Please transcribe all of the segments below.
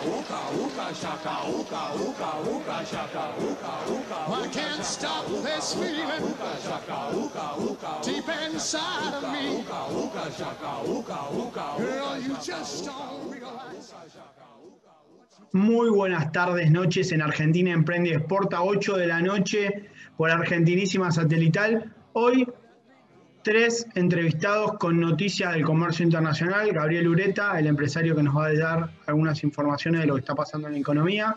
I can't stop this feeling deep inside of me. Girl, you just don't realize. Muy buenas tardes, noches en Argentina Emprende y Exporta, 8 de la noche por Argentinísima Satelital. Hoy 3 entrevistados con noticias del comercio internacional. Gabriel Ureta, el empresario que nos va a dar algunas informaciones de lo que está pasando en la economía.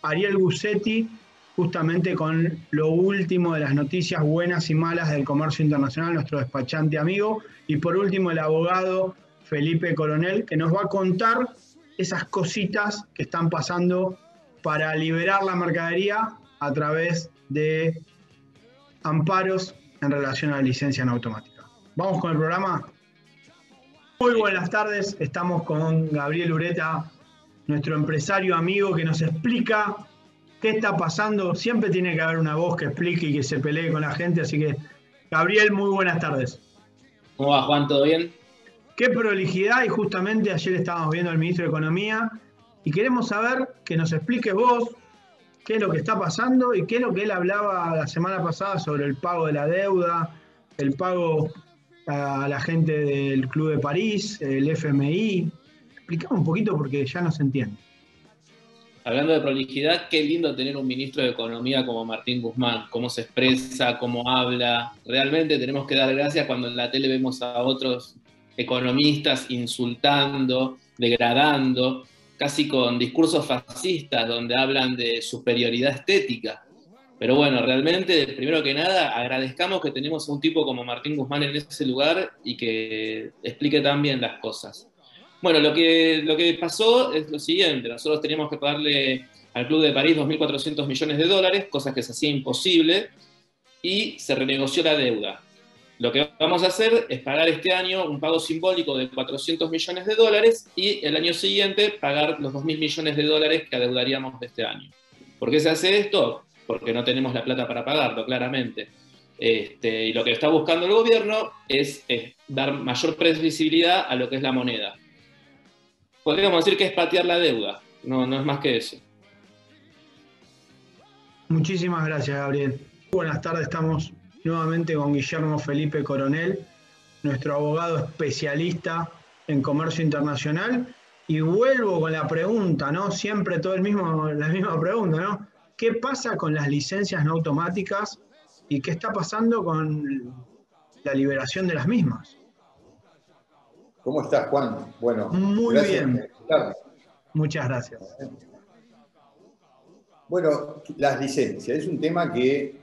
Ariel Gussetti, justamente con lo último de las noticias buenas y malas del comercio internacional, nuestro despachante amigo. Y por último, el abogado Felipe Coronel, que nos va a contar esas cositas que están pasando para liberar la mercadería a través de amparos en relación a la licencia en automática. ¿Vamos con el programa? Muy buenas tardes, estamos con Gabriel Ureta, nuestro empresario amigo que nos explica qué está pasando. Siempre tiene que haber una voz que explique y que se pelee con la gente, así que Gabriel, muy buenas tardes. ¿Cómo va, Juan? ¿Todo bien? Qué prolijidad, y justamente ayer estábamos viendo al ministro de Economía y queremos saber que nos expliques vos qué es lo que está pasando y qué es lo que él hablaba la semana pasada sobre el pago de la deuda, el pago a la gente del Club de París, el FMI. Explicame un poquito porque ya no se entiende. Hablando de prolijidad, qué lindo tener un ministro de Economía como Martín Guzmán, cómo se expresa, cómo habla. Realmente tenemos que dar gracias cuando en la tele vemos a otros economistas insultando, degradando, casi con discursos fascistas donde hablan de superioridad estética. Pero bueno, realmente, primero que nada, agradezcamos que tenemos a un tipo como Martín Guzmán en ese lugar y que explique tan bien las cosas. Bueno, lo que pasó es lo siguiente. Nosotros teníamos que pagarle al Club de París 2.400 millones de dólares, cosa que se hacía imposible, y se renegoció la deuda. Lo que vamos a hacer es pagar este año un pago simbólico de 400 millones de dólares y el año siguiente pagar los 2.000 millones de dólares que adeudaríamos de este año. ¿Por qué se hace esto? Porque no tenemos la plata para pagarlo, claramente. Y lo que está buscando el gobierno es dar mayor previsibilidad a lo que es la moneda. Podríamos decir que es patear la deuda, no es más que eso. Muchísimas gracias, Gabriel. Buenas tardes, estamos nuevamente con Guillermo Felipe Coronel, nuestro abogado especialista en comercio internacional. Y vuelvo con la pregunta, ¿no? Siempre la misma pregunta, ¿no? ¿Qué pasa con las licencias no automáticas y qué está pasando con la liberación de las mismas? ¿Cómo estás, Juan? Bueno, muy gracias bien. por invitarme. Muchas gracias. Bueno, las licencias es un tema que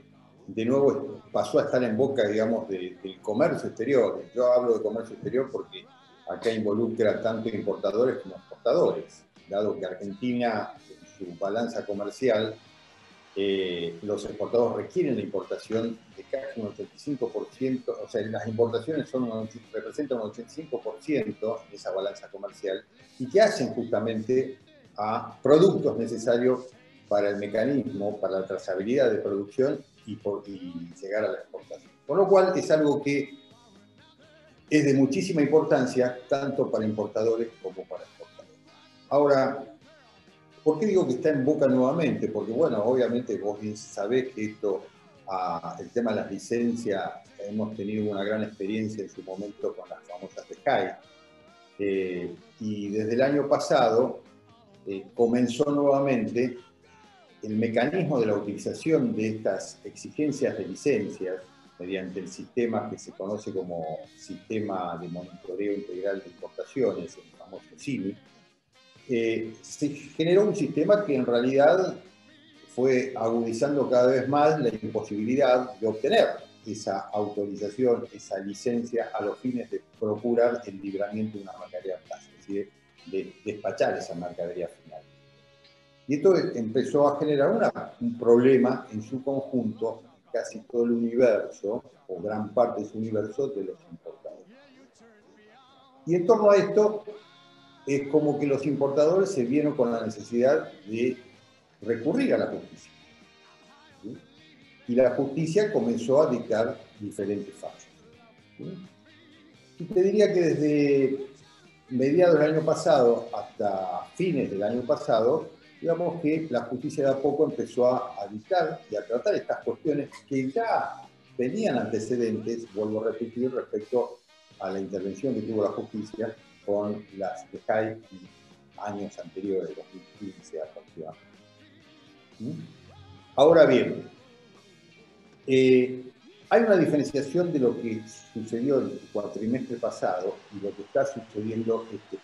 de nuevo pasó a estar en boca, digamos, del comercio exterior. Yo hablo de comercio exterior porque acá involucra tanto importadores como exportadores, dado que Argentina, en su balanza comercial, los exportadores requieren la importación de casi un 85%, o sea, las importaciones representan un 85% de esa balanza comercial y que hacen justamente a productos necesarios para el mecanismo, para la trazabilidad de producción y llegar a la exportación. Con lo cual es algo que es de muchísima importancia tanto para importadores como para exportadores. Ahora, ¿por qué digo que está en boca nuevamente? Porque, bueno, obviamente vos bien sabés que el tema de las licencias, hemos tenido una gran experiencia en su momento con las famosas de SKY. Y desde el año pasado comenzó nuevamente el mecanismo de la utilización de estas exigencias de licencias mediante el sistema que se conoce como Sistema de Monitoreo Integral de Importaciones, el famoso SIMI. Se generó un sistema que en realidad fue agudizando cada vez más la imposibilidad de obtener esa autorización, esa licencia a los fines de procurar el libramiento de una mercadería fácil, es decir, de despachar esa mercadería final. Y esto empezó a generar un problema en su conjunto, en casi todo el universo, o gran parte de su universo, de los importadores. Y en torno a esto, es como que los importadores se vieron con la necesidad de recurrir a la justicia. ¿Sí? Y la justicia comenzó a dictar diferentes fallos. ¿Sí? Y te diría que desde mediados del año pasado hasta fines del año pasado, digamos que la justicia de a poco empezó a dictar y a tratar estas cuestiones que ya tenían antecedentes, vuelvo a repetir, respecto a la intervención que tuvo la justicia con las DEJAI años anteriores, 2015 aproximadamente. Ahora bien, hay una diferenciación de lo que sucedió el cuatrimestre pasado y lo que está sucediendo este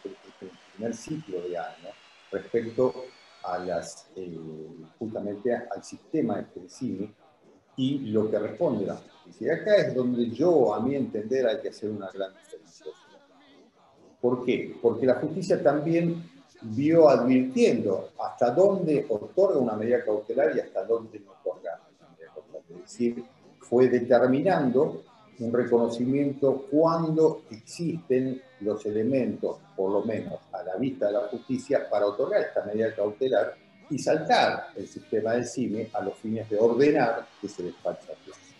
primer ciclo de año respecto a justamente al sistema de CIMI y lo que responde la justicia. Y acá es donde yo, a mi entender, hay que hacer una gran diferenciación. ¿Por qué? Porque la justicia también vio advirtiendo hasta dónde otorga una medida cautelar y hasta dónde no otorga una medida cautelar. Es decir, fue determinando un reconocimiento cuando existen los elementos, por lo menos a la vista de la justicia, para otorgar esta medida cautelar y saltar el sistema del CIMI a los fines de ordenar que se despacha el juicio.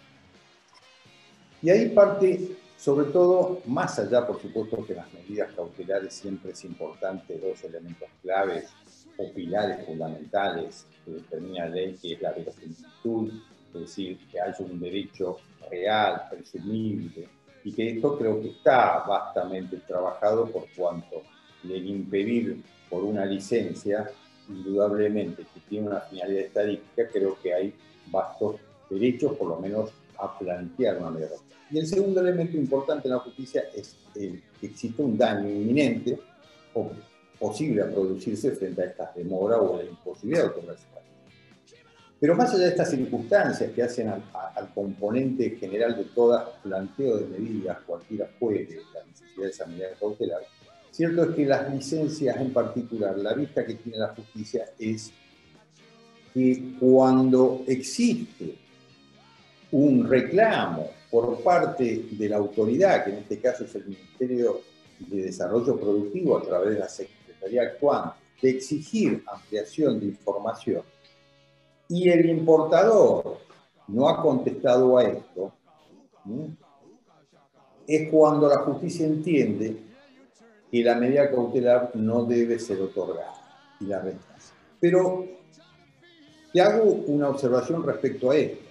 Y ahí parte, sobre todo, más allá, por supuesto, que las medidas cautelares siempre es importante, dos elementos claves o pilares fundamentales que determina la ley, que es la verosimilitud, es decir, que haya un derecho real, presumible, y que esto creo que está vastamente trabajado por cuanto el impedir por una licencia, indudablemente que tiene una finalidad estadística, creo que hay vastos derechos, por lo menos, a plantear una medida cautelar. Y el segundo elemento importante en la justicia es que existe un daño inminente o posible a producirse frente a estas demoras o la imposibilidad de otorgarse. Pero más allá de estas circunstancias que hacen al componente general de todo planteo de medidas, cualquiera fuere la necesidad de esa medida cautelar, cierto es que las licencias en particular, la vista que tiene la justicia es que cuando existe un reclamo por parte de la autoridad, que en este caso es el Ministerio de Desarrollo Productivo a través de la Secretaría actuante, de exigir ampliación de información, y el importador no ha contestado a esto, es cuando la justicia entiende que la medida cautelar no debe ser otorgada y la rechaza. Pero te hago una observación respecto a esto,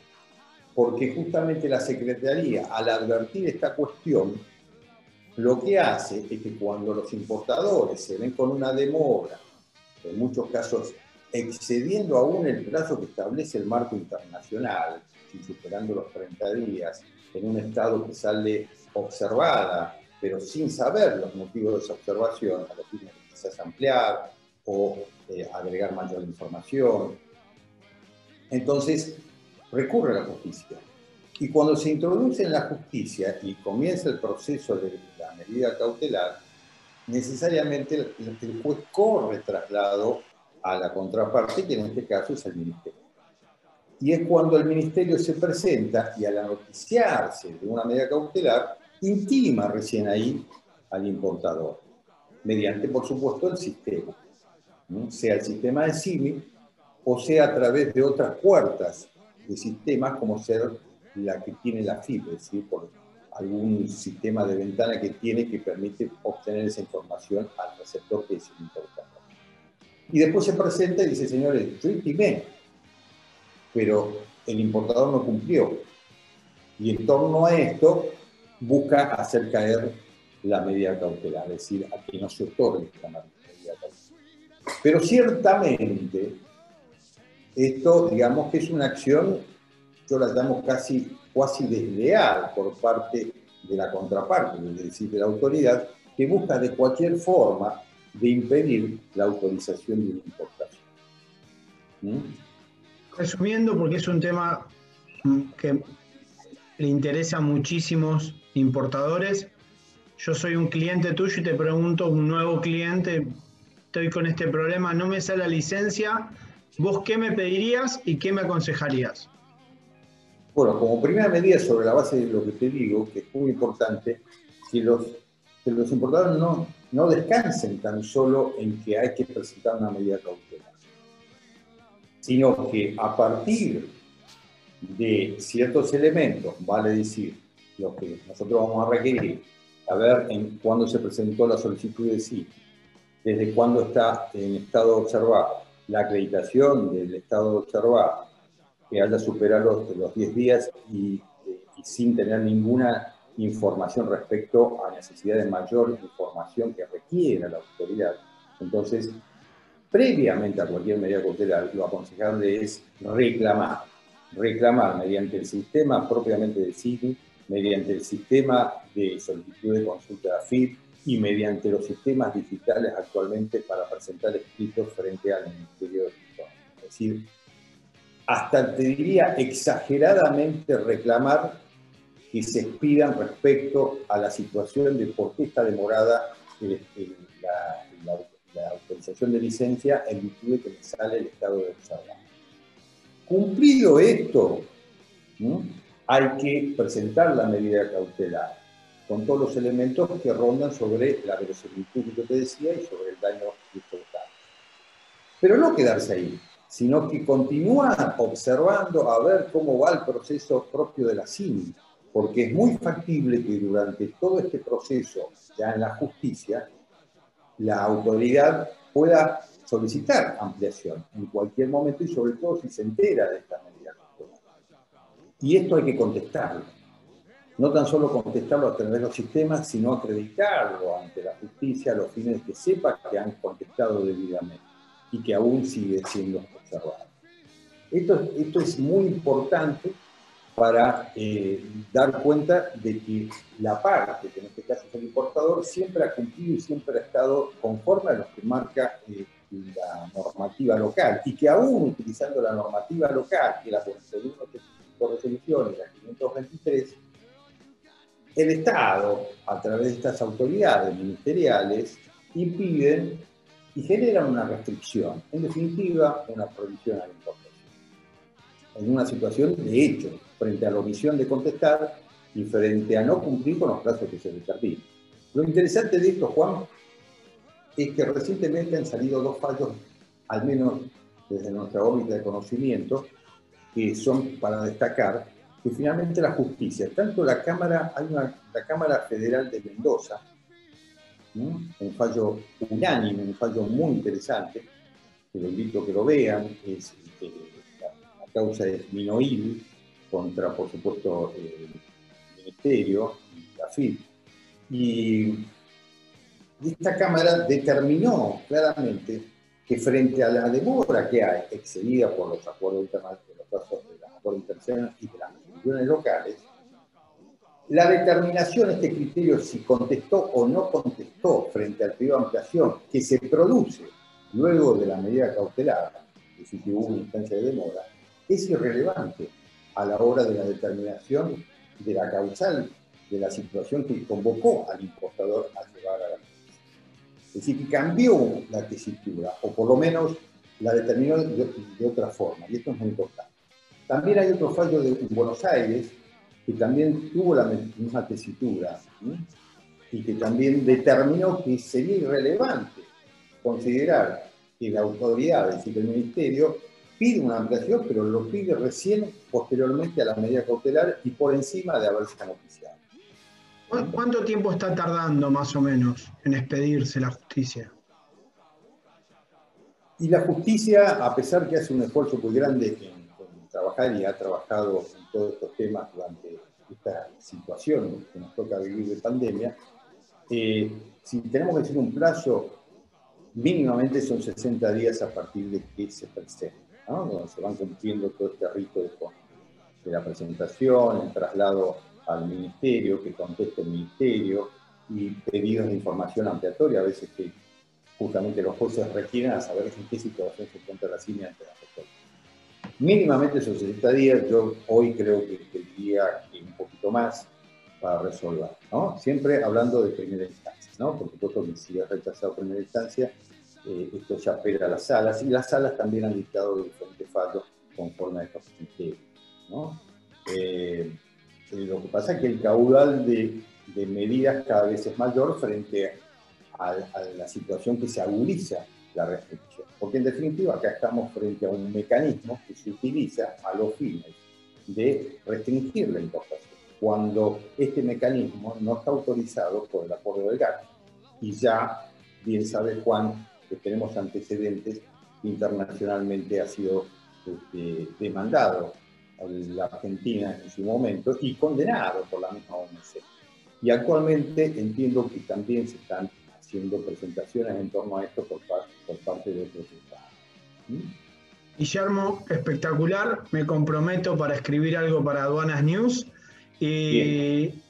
porque justamente la Secretaría, al advertir esta cuestión, lo que hace es que cuando los importadores se ven con una demora, en muchos casos excediendo aún el plazo que establece el marco internacional, superando los 30 días, en un estado que sale observada, pero sin saber los motivos de esa observación, a los fines de quizás ampliar o agregar mayor información. Entonces, recurre a la justicia. Y cuando se introduce en la justicia y comienza el proceso de la medida cautelar, necesariamente el juez corre traslado a la contraparte, que en este caso es el Ministerio. Y es cuando el Ministerio se presenta y al noticiarse de una medida cautelar, intima recién ahí al importador, mediante, por supuesto, el sistema, ¿no? Sea el sistema de CIMI o sea a través de otras puertas de sistemas como ser la que tiene la FIP, es decir, por algún sistema de ventana que tiene que permite obtener esa información al receptor que es el importador. Y después se presenta y dice, señores, yo intimé, pero el importador no cumplió. Y en torno a esto busca hacer caer la medida cautelar, es decir, a que no se otorgue la medida cautelar. Pero ciertamente, esto, digamos que es una acción, yo la llamo casi desleal por parte de la contraparte, es decir, de la autoridad, que busca de cualquier forma de impedir la autorización de una importación. Resumiendo, porque es un tema que le interesa a muchísimos importadores, yo soy un cliente tuyo y te pregunto, un nuevo cliente, estoy con este problema, no me sale la licencia, ¿vos qué me pedirías y qué me aconsejarías? Bueno, como primera medida, sobre la base de lo que te digo, que es muy importante, que los importadores no descansen tan solo en que hay que presentar una medida cautelar, sino que a partir de ciertos elementos, vale decir, lo que nosotros vamos a requerir, a ver cuándo se presentó la solicitud de sí, desde cuándo está en estado observado, la acreditación del estado observado, que haya superado los 10 días y sin tener ninguna información respecto a necesidad de mayor información que requiera la autoridad. Entonces, previamente a cualquier medida cautelar, lo aconsejable es reclamar mediante el sistema propiamente del CIDI, mediante el sistema de solicitud de consulta de AFIP y mediante los sistemas digitales actualmente para presentar escritos frente al Ministerio de Justicia. Es decir, hasta te diría exageradamente reclamar que se expidan respecto a la situación de por qué está demorada la autorización de licencia en virtud de que me sale el estado de observado. Cumplido esto, ¿no?, hay que presentar la medida cautelar con todos los elementos que rondan sobre la verosimilitud que yo te decía y sobre el daño causado. Pero no quedarse ahí, sino que continuar observando a ver cómo va el proceso propio de la CIMI, porque es muy factible que durante todo este proceso, ya en la justicia, la autoridad pueda solicitar ampliación en cualquier momento y sobre todo si se entera de esta medida cautelar. Y esto hay que contestarlo. No tan solo contestarlo a través de los sistemas, sino acreditarlo ante la justicia a los fines de que sepa que han contestado debidamente y que aún sigue siendo observado. Esto es muy importante para dar cuenta de que la parte, que en este caso es el importador, siempre ha cumplido y siempre ha estado conforme a lo que marca la normativa local, y que aún utilizando la normativa local, que la 41 por resolución y la 523, el Estado, a través de estas autoridades ministeriales, impiden y generan una restricción, en definitiva, una prohibición a la importación. En una situación de hecho, frente a la omisión de contestar y frente a no cumplir con los plazos que se determinan. Lo interesante de esto, Juan, es que recientemente han salido dos fallos, al menos desde nuestra órbita de conocimiento, que son para destacar que finalmente la justicia, tanto la Cámara, la Cámara Federal de Mendoza, ¿no?, un fallo unánime, un fallo muy interesante, que lo invito a que lo vean, es la causa es Minoil contra, por supuesto, el Ministerio y la FIP. Y esta Cámara determinó claramente que frente a la demora que hay, excedida por los acuerdos internacionales, y de las instituciones locales, la determinación, este criterio, si contestó o no contestó frente al pedido de ampliación que se produce luego de la medida cautelar, es decir, que hubo una instancia de demora, es irrelevante a la hora de la determinación de la causal de la situación que convocó al importador a llevar a la justicia. Es decir, que cambió la tesitura, o por lo menos la determinó de otra forma, y esto es muy importante. También hay otro fallo en Buenos Aires, que también tuvo la misma tesitura, ¿sí?, y que también determinó que sería irrelevante considerar que la autoridad, es decir, el Ministerio, pide una ampliación, pero lo pide recién, posteriormente a la medida cautelar y por encima de haberse noticiado. ¿Cuánto tiempo está tardando más o menos en expedirse la justicia? Y la justicia, a pesar que hace un esfuerzo muy grande en trabajar y ha trabajado en todos estos temas durante esta situación que nos toca vivir de pandemia, si tenemos que decir un plazo, mínimamente son 60 días a partir de que se presenta, ¿no?, donde se van cumpliendo todo este rito de la presentación, el traslado al ministerio, que conteste el ministerio, y pedidos de información ampliatoria, a veces que justamente los jueces requieren a saber en qué situación se encuentra la CIMI ante la autoridad. Mínimamente son 60 días, yo hoy creo que diría que un poquito más para resolver, ¿no? Siempre hablando de primera instancia, ¿no? Por supuesto que si es rechazado primera instancia, esto ya apela a las salas, y las salas también han dictado diferentes fallos conforme a estos criterios, ¿no? Lo que pasa es que el caudal de medidas cada vez es mayor frente a la situación que se agudiza la restricción. Porque en definitiva acá estamos frente a un mecanismo que se utiliza a los fines de restringir la importación. cuando este mecanismo no está autorizado por el Acuerdo del GATT. Y ya, bien sabe Juan, que tenemos antecedentes, internacionalmente ha sido demandado a la Argentina en su momento y condenado por la misma OMC. Y actualmente entiendo que también se están haciendo presentaciones en torno a esto por parte de otros estados. Guillermo, espectacular. Me comprometo para escribir algo para Aduanas News. Y bien,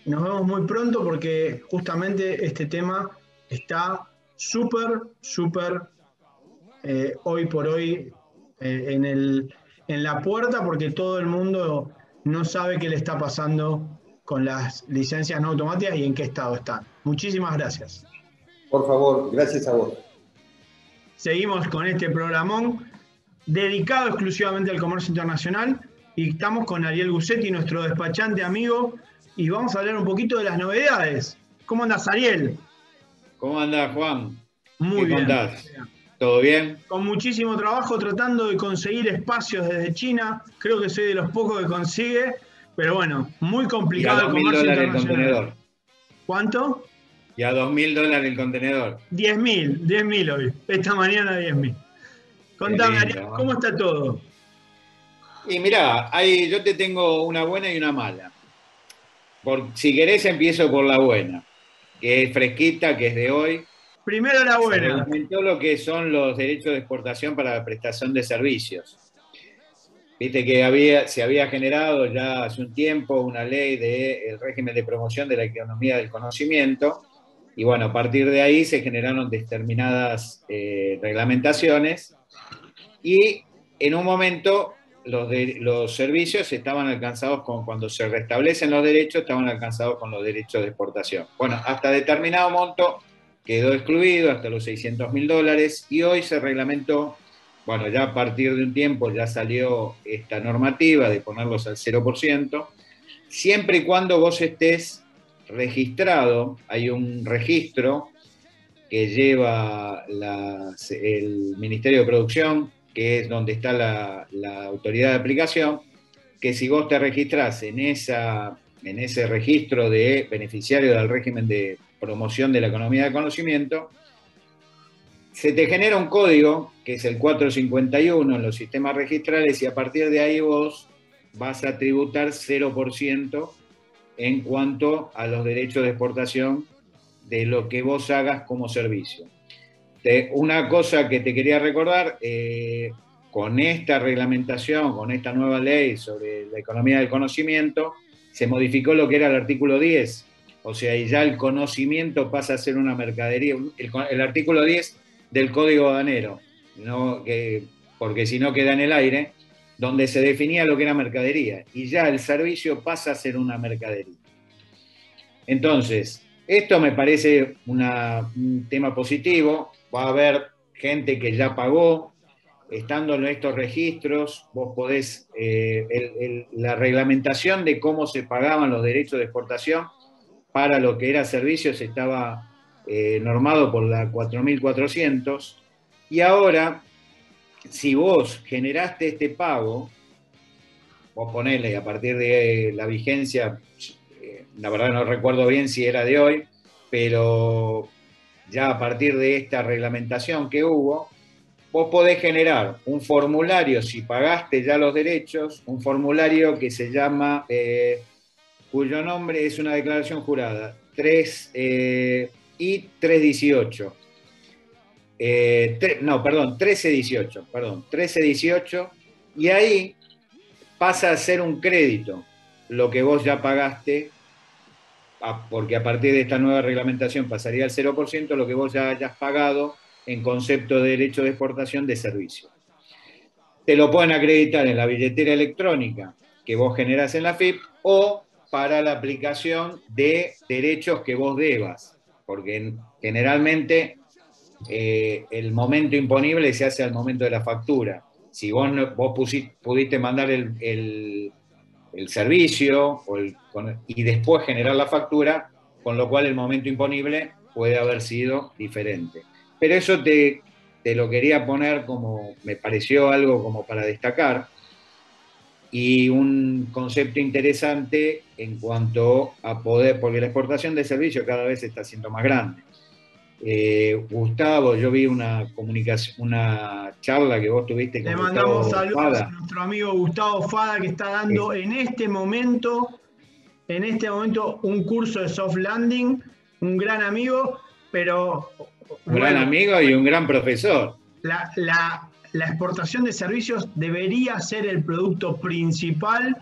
nos vemos muy pronto porque justamente este tema está súper hoy por hoy en la puerta, porque todo el mundo no sabe qué le está pasando con las licencias no automáticas y en qué estado están. Muchísimas gracias. Por favor, gracias a vos. Seguimos con este programón dedicado exclusivamente al comercio internacional y estamos con Ariel Gussetti, nuestro despachante amigo, y vamos a hablar un poquito de las novedades. ¿Cómo andas, Ariel? ¿Cómo andás, Juan? Muy bien. ¿Qué contás? ¿Todo bien? Con muchísimo trabajo tratando de conseguir espacios desde China. Creo que soy de los pocos que consigue, pero bueno, muy complicado el comercio internacional. $2.000 el contenedor. ¿Cuánto? Y a $2.000 el contenedor. 10.000 hoy. Esta mañana 10.000. Contame, Ariel, ¿cómo está todo? Y mirá, yo te tengo una buena y una mala. Si querés empiezo por la buena, que es fresquita, que es de hoy. Primero la buena. Se reglamentó lo que son los derechos de exportación para la prestación de servicios. Viste que se había generado ya hace un tiempo una ley del régimen de promoción de la economía del conocimiento, y bueno, a partir de ahí se generaron determinadas reglamentaciones, y en un momento los servicios estaban alcanzados cuando se restablecen los derechos, estaban alcanzados con los derechos de exportación. Bueno, hasta determinado monto quedó excluido, hasta los $600.000, y hoy se reglamentó, bueno, ya a partir de un tiempo ya salió esta normativa de ponerlos al 0%, siempre y cuando vos estés registrado. Hay un registro que lleva el Ministerio de Producción, que es donde está la autoridad de aplicación, que si vos te registrás en ese registro de beneficiario del régimen de promoción de la economía del conocimiento, se te genera un código, que es el 451 en los sistemas registrales, y a partir de ahí vos vas a tributar 0% en cuanto a los derechos de exportación de lo que vos hagas como servicio. Una cosa que te quería recordar, con esta reglamentación, con esta nueva ley sobre la economía del conocimiento, se modificó lo que era el artículo 10, o sea, y ya el conocimiento pasa a ser una mercadería, el artículo 10 del Código Aduanero, ¿no? Porque si no queda en el aire, donde se definía lo que era mercadería, y ya el servicio pasa a ser una mercadería. Entonces, esto me parece un tema positivo. Va a haber gente que ya pagó, estando en estos registros, vos podés, la reglamentación de cómo se pagaban los derechos de exportación para lo que era servicios estaba normado por la 4.400, y ahora, si vos generaste este pago, vos ponele a partir de la vigencia, la verdad no recuerdo bien si era de hoy, pero ya a partir de esta reglamentación que hubo, vos podés generar un formulario, si pagaste ya los derechos, un formulario que se llama, cuyo nombre es una declaración jurada, I-318. 1318, y ahí pasa a ser un crédito lo que vos ya pagaste, porque a partir de esta nueva reglamentación pasaría al 0% lo que vos ya hayas pagado en concepto de derecho de exportación de servicio. Te lo pueden acreditar en la billetera electrónica que vos generás en la FIP, o para la aplicación de derechos que vos debas, porque generalmente el momento imponible se hace al momento de la factura. Si vos pudiste mandar el servicio y después generar la factura, con lo cual el momento imponible puede haber sido diferente. Pero eso te lo quería poner como, me pareció algo como para destacar. y un concepto interesante en cuanto a poder, porque la exportación de servicios cada vez está siendo más grande. Gustavo, yo vi una comunicación, una charla que vos tuviste con Le Gustavo mandamos saludos Fada. a nuestro amigo Gustavo Fada, que está dando en este momento un curso de soft landing, un gran amigo, pero Un gran amigo y un gran profesor. la exportación de servicios debería ser el producto principal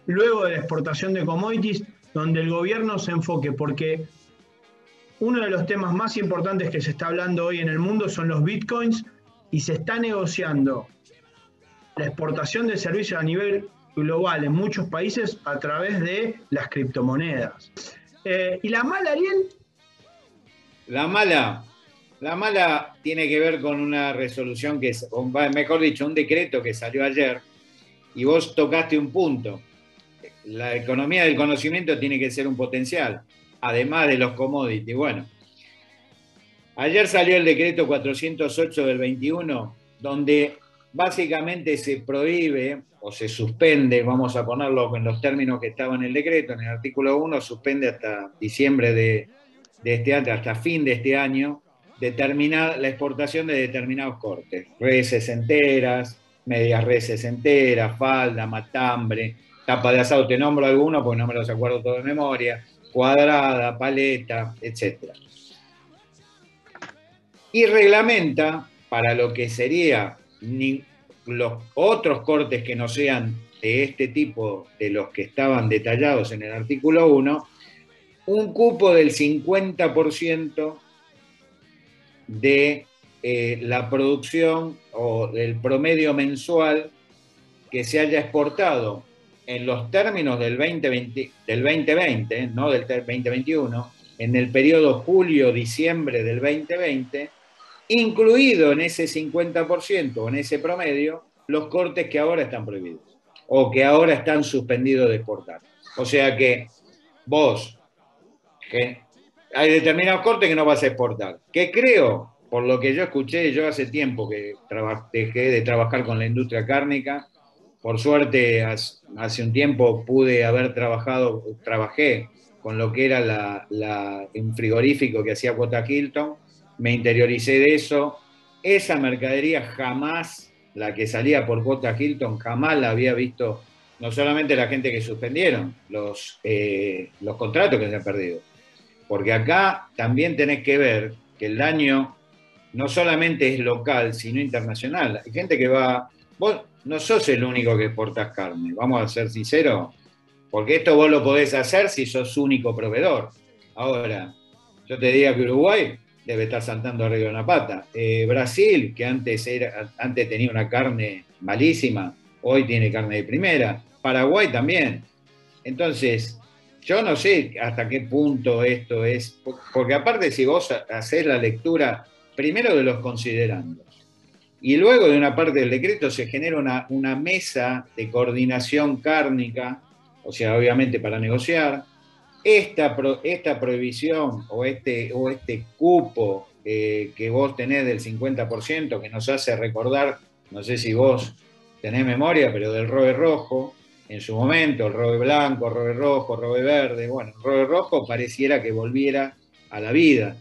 luego de la exportación de commodities, donde el gobierno se enfoque, porque uno de los temas más importantes que se está hablando hoy en el mundo son los bitcoins, y se está negociando la exportación de servicios a nivel global en muchos países a través de las criptomonedas. ¿Y la mala, Ariel? La mala tiene que ver con una resolución mejor dicho, un decreto que salió ayer, y vos tocaste un punto. La economía del conocimiento tiene que ser un potencial, además de los commodities. Bueno, ayer salió el decreto 408 del 21, donde básicamente se prohíbe o se suspende, vamos a ponerlo en los términos que estaba en el decreto, en el artículo 1, suspende hasta diciembre de este año, hasta fin de este año, la exportación de determinados cortes, reses enteras, medias reses enteras, falda, matambre, tapa de asado, te nombro algunos porque no me los acuerdo todo de memoria, cuadrada, paleta, etc. Y reglamenta para lo que sería los otros cortes que no sean de este tipo, de los que estaban detallados en el artículo 1, un cupo del 50% de la producción o del promedio mensual que se haya exportado en los términos del 2020, no del 2021, en el periodo julio-diciembre del 2020, incluido en ese 50% o en ese promedio, los cortes que ahora están prohibidos o que ahora están suspendidos de exportar. O sea que vos, que hay determinados cortes que no vas a exportar, que creo, por lo que yo escuché, yo hace tiempo que dejé de trabajar con la industria cárnica. Por suerte, hace un tiempo trabajé con lo que era un frigorífico que hacía Cuota Hilton, me interioricé de eso. Esa mercadería jamás, la que salía por Cuota Hilton, jamás la había visto, no solamente la gente que suspendieron, los contratos que se han perdido. Porque acá también tenés que ver que el daño no solamente es local, sino internacional. Hay gente que va... Vos no sos el único que exportás carne, vamos a ser sinceros, porque esto vos lo podés hacer si sos único proveedor. Ahora, yo te digo que Uruguay debe estar saltando arriba de una pata. Brasil, que antes tenía una carne malísima, hoy tiene carne de primera. Paraguay también. Entonces, yo no sé hasta qué punto esto es, porque aparte si vos hacés la lectura primero de los considerandos, y luego de una parte del decreto se genera una mesa de coordinación cárnica, o sea, obviamente para negociar, esta prohibición o este cupo que vos tenés del 50%, que nos hace recordar, no sé si vos tenés memoria, pero del robe rojo, en su momento, el robe blanco, robe rojo, robe verde, bueno, el robe rojo pareciera que volviera a la vida,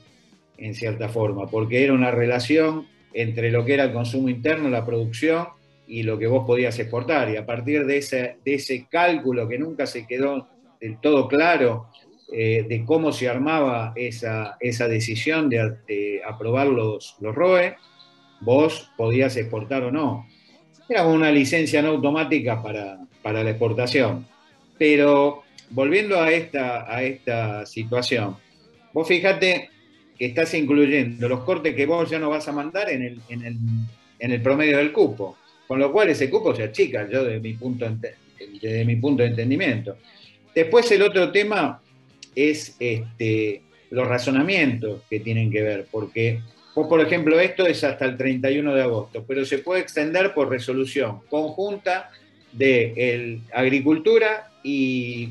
en cierta forma, porque era una relación entre lo que era el consumo interno, la producción, y lo que vos podías exportar. Y a partir de ese cálculo que nunca se quedó del todo claro, de cómo se armaba esa decisión de aprobar los ROE, vos podías exportar o no. Era como una licencia no automática para la exportación. Pero volviendo a esta situación, vos fíjate que estás incluyendo los cortes que vos ya no vas a mandar en el promedio del cupo, con lo cual ese cupo se achica, yo desde mi punto de entendimiento. Después el otro tema es los razonamientos que tienen que ver, porque vos, por ejemplo, esto es hasta el 31 de agosto, pero se puede extender por resolución conjunta de agricultura y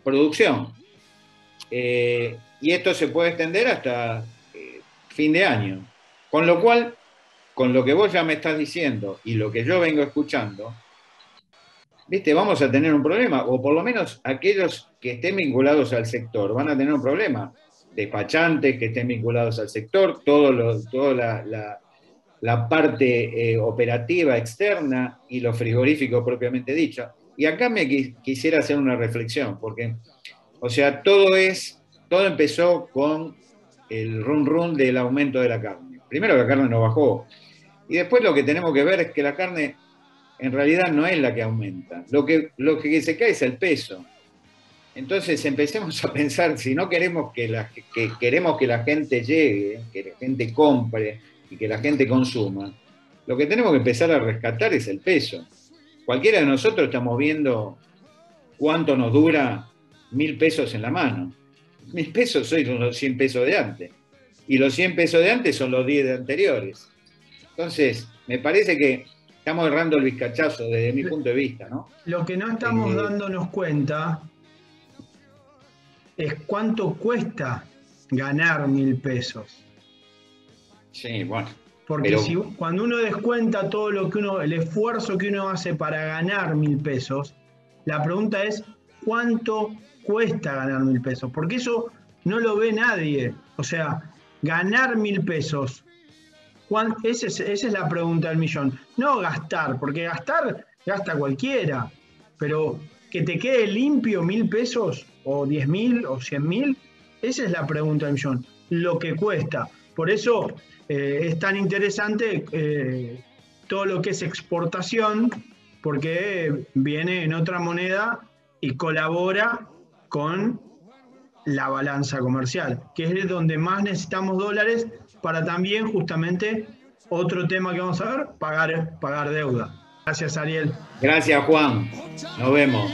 producción. Y esto se puede extender hasta fin de año. Con lo cual, con lo que vos ya me estás diciendo y lo que yo vengo escuchando, ¿viste? Vamos a tener un problema, o por lo menos aquellos que estén vinculados al sector van a tener un problema. Despachantes que estén vinculados al sector, toda la parte operativa externa y los frigoríficos propiamente dicho. Y acá me quisiera hacer una reflexión, porque, o sea, todo empezó con el run del aumento de la carne. Primero la carne no bajó, y después lo que tenemos que ver es que la carne en realidad no es la que aumenta. Lo que se cae es el peso. Entonces empecemos a pensar, si no queremos queremos que la gente llegue, que la gente compre y que la gente consuma, lo que tenemos que empezar a rescatar es el peso. Cualquiera de nosotros estamos viendo cuánto nos dura 1.000 pesos en la mano. 1.000 pesos son los 100 pesos de antes. Y los 100 pesos de antes son los 10 de anteriores. Entonces, me parece que estamos errando el vizcachazo desde mi punto de vista, ¿no? Lo que no estamos dándonos cuenta es cuánto cuesta ganar 1.000 pesos. Sí, bueno. Porque cuando uno descuenta todo el esfuerzo que uno hace para ganar 1.000 pesos, la pregunta es ¿cuánto cuesta ganar 1.000 pesos? Porque eso no lo ve nadie. O sea, ganar 1.000 pesos, esa es la pregunta del millón. No gastar, porque gasta cualquiera, pero que te quede limpio 1.000 pesos, o 10.000, o 100.000, esa es la pregunta del millón. Lo que cuesta. Por eso es tan interesante todo lo que es exportación, porque viene en otra moneda y colabora con la balanza comercial, que es donde más necesitamos dólares para también justamente otro tema que vamos a ver, pagar deuda. Gracias, Ariel. Gracias, Juan. Nos vemos.